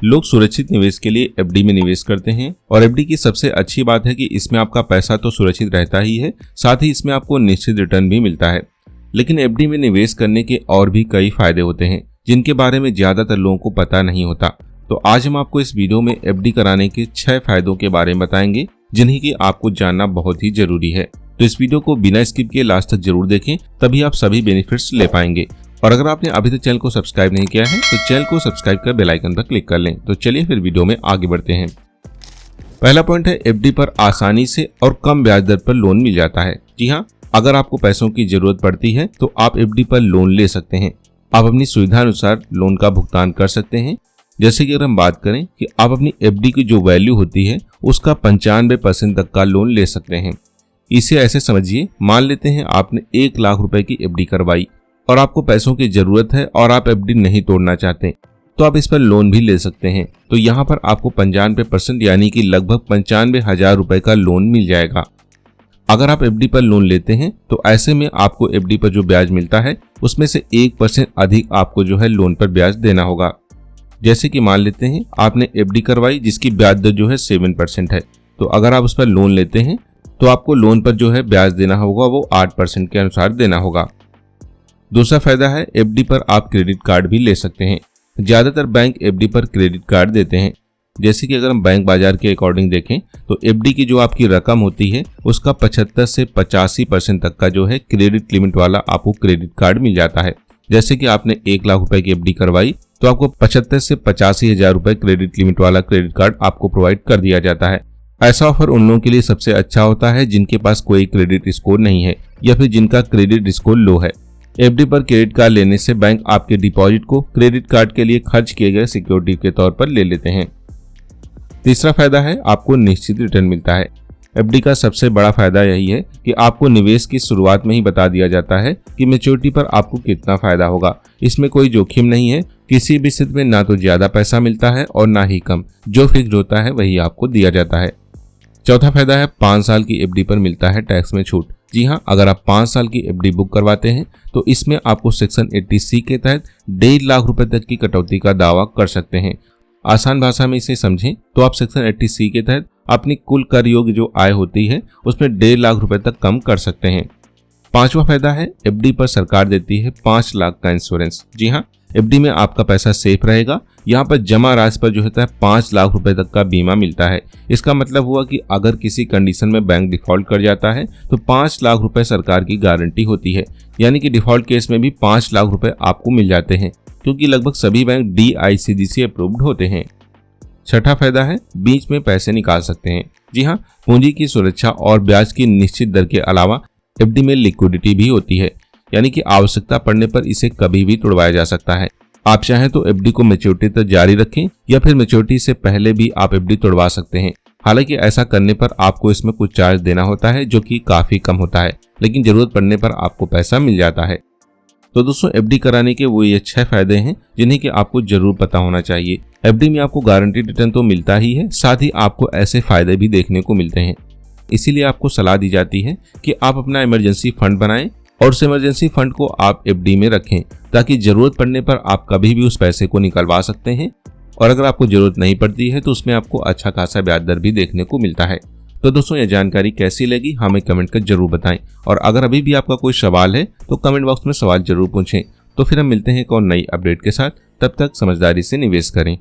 लोग सुरक्षित निवेश के लिए एफडी में निवेश करते हैं और एफडी की सबसे अच्छी बात है कि इसमें आपका पैसा तो सुरक्षित रहता ही है, साथ ही इसमें आपको निश्चित रिटर्न भी मिलता है। लेकिन एफडी में निवेश करने के और भी कई फायदे होते हैं जिनके बारे में ज्यादातर लोगों को पता नहीं होता। तो आज हम आपको इस वीडियो में एफडी कराने के 6 फायदों के बारे में बताएंगे जिन्हें कि आपको जानना बहुत ही जरूरी है। तो इस वीडियो को बिना स्किप किए लास्ट तक जरूर देखें, तभी आप सभी बेनिफिट्स ले पाएंगे। और अगर आपने अभी तक चैनल को सब्सक्राइब नहीं किया है तो चैनल को सब्सक्राइब कर बेल आइकन पर क्लिक कर लें। तो चलिए फिर वीडियो में आगे बढ़ते हैं। पहला पॉइंट है एफडी पर आसानी से और कम ब्याज दर पर लोन मिल जाता है। जी हाँ, अगर आपको पैसों की जरूरत पड़ती है तो आप एफडी पर लोन ले सकते हैं। आप अपनी सुविधा अनुसार लोन का भुगतान कर सकते हैं। जैसे कि अगर हम बात करें कि आप अपनी एफडी की जो वैल्यू होती है उसका 95% तक का लोन ले सकते हैं। इसे ऐसे समझिए, मान लेते हैं आपने 1 लाख रुपए की एफडी करवाई और आपको पैसों की जरूरत है और आप एफडी नहीं तोड़ना चाहते तो आप इस पर लोन भी ले सकते हैं। तो यहाँ पर आपको 95% यानी कि लगभग 95,000 रुपए का लोन मिल जाएगा। अगर आप एफडी पर लोन लेते हैं तो ऐसे में आपको एफडी पर जो ब्याज मिलता है उसमें से 1% अधिक आपको जो है लोन पर ब्याज देना होगा। जैसे कि मान लेते हैं आपने एफडी करवाई जिसकी ब्याज दर जो है 7% है, तो अगर आप उस पर लोन लेते हैं तो आपको लोन पर जो है ब्याज देना होगा वो 8% के अनुसार देना होगा। दूसरा फायदा है एफडी पर आप क्रेडिट कार्ड भी ले सकते हैं। ज्यादातर बैंक एफडी पर क्रेडिट कार्ड देते हैं। जैसे कि अगर हम बैंक बाजार के अकॉर्डिंग देखें तो एफडी की जो आपकी रकम होती है उसका 75 से 85% तक का जो है क्रेडिट लिमिट वाला आपको क्रेडिट कार्ड मिल जाता है। जैसे कि आपने 1 लाख रुपए की एफडी करवाई तो आपको 75 से 85,000 रुपए क्रेडिट लिमिट वाला क्रेडिट कार्ड आपको प्रोवाइड कर दिया जाता है। ऐसा ऑफर उन लोगों के लिए सबसे अच्छा होता है जिनके पास कोई क्रेडिट स्कोर नहीं है या फिर जिनका क्रेडिट स्कोर लो है। एफडी पर क्रेडिट कार्ड लेने से बैंक आपके डिपॉजिट को क्रेडिट कार्ड के लिए खर्च किए गए सिक्योरिटी के तौर पर ले लेते हैं। तीसरा फायदा है आपको निश्चित रिटर्न मिलता है। एफडी का सबसे बड़ा फायदा यही है कि आपको निवेश की शुरुआत में ही बता दिया जाता है कि मैच्योरिटी पर आपको कितना फायदा होगा। इसमें कोई जोखिम नहीं है। किसी भी स्थिति में ना तो ज्यादा पैसा मिलता है और ना ही कम, जो फिक्स्ड होता है वही आपको दिया जाता है। चौथा फायदा है 5 साल की एफडी पर मिलता है टैक्स में छूट। जी हाँ, अगर आप 5 साल की एफडी बुक करवाते हैं तो इसमें आपको सेक्शन 80C के तहत 1.5 लाख रुपए तक की कटौती का दावा कर सकते हैं। आसान भाषा में इसे समझें तो आप सेक्शन 80C के तहत अपनी कुल कर योग्य जो आय होती है उसमें 1.5 लाख रुपए तक कम कर सकते हैं। पांचवा फायदा है एफडी पर सरकार देती है 5 लाख का इंश्योरेंस। जी हाँ, एफडी में आपका पैसा सेफ रहेगा। यहाँ पर जमा राशि पर जो होता है 5 लाख रुपए तक का बीमा मिलता है। इसका मतलब हुआ कि अगर किसी कंडीशन में बैंक डिफॉल्ट कर जाता है तो 5 लाख रुपए सरकार की गारंटी होती है, यानी कि डिफॉल्ट केस में भी 5 लाख रुपए आपको मिल जाते हैं क्योंकि लगभग सभी बैंक DICGC अप्रूव्ड होते हैं। छठा फायदा है बीच में पैसे निकाल सकते हैं। जी हाँ, पूंजी की सुरक्षा और ब्याज की निश्चित दर के अलावा एफडी में लिक्विडिटी भी होती है, यानी कि आवश्यकता पड़ने पर इसे कभी भी तोड़वाया जा सकता है। आप चाहें तो एफडी को मैच्योरिटी तक जारी रखें या फिर मैच्योरिटी से पहले भी आप एफडी तोड़वा सकते हैं। हालांकि ऐसा करने पर आपको इसमें कुछ चार्ज देना होता है जो कि काफी कम होता है, लेकिन जरूरत पड़ने पर आपको पैसा मिल जाता है। तो दोस्तों, एफडी कराने के वो ये 6 फायदे हैं जिन्हें कि आपको जरूर पता होना चाहिए। एफडी में आपको गारंटी रिटर्न तो मिलता ही है, साथ ही आपको ऐसे फायदे भी देखने को मिलते हैं। इसीलिए आपको सलाह दी जाती है कि आप अपना इमरजेंसी फंड बनाएं और उस इमरजेंसी फंड को आप एफडी में रखें ताकि जरूरत पड़ने पर आप कभी भी उस पैसे को निकलवा सकते हैं। और अगर आपको जरूरत नहीं पड़ती है तो उसमें आपको अच्छा खासा ब्याज दर भी देखने को मिलता है। तो दोस्तों, यह जानकारी कैसी लगी हमें कमेंट कर जरूर बताएं। और अगर अभी भी आपका कोई सवाल है तो कमेंट बॉक्स में सवाल जरूर पूछें। तो फिर हम मिलते हैं एक और नई अपडेट के साथ। तब तक समझदारी से निवेश करें।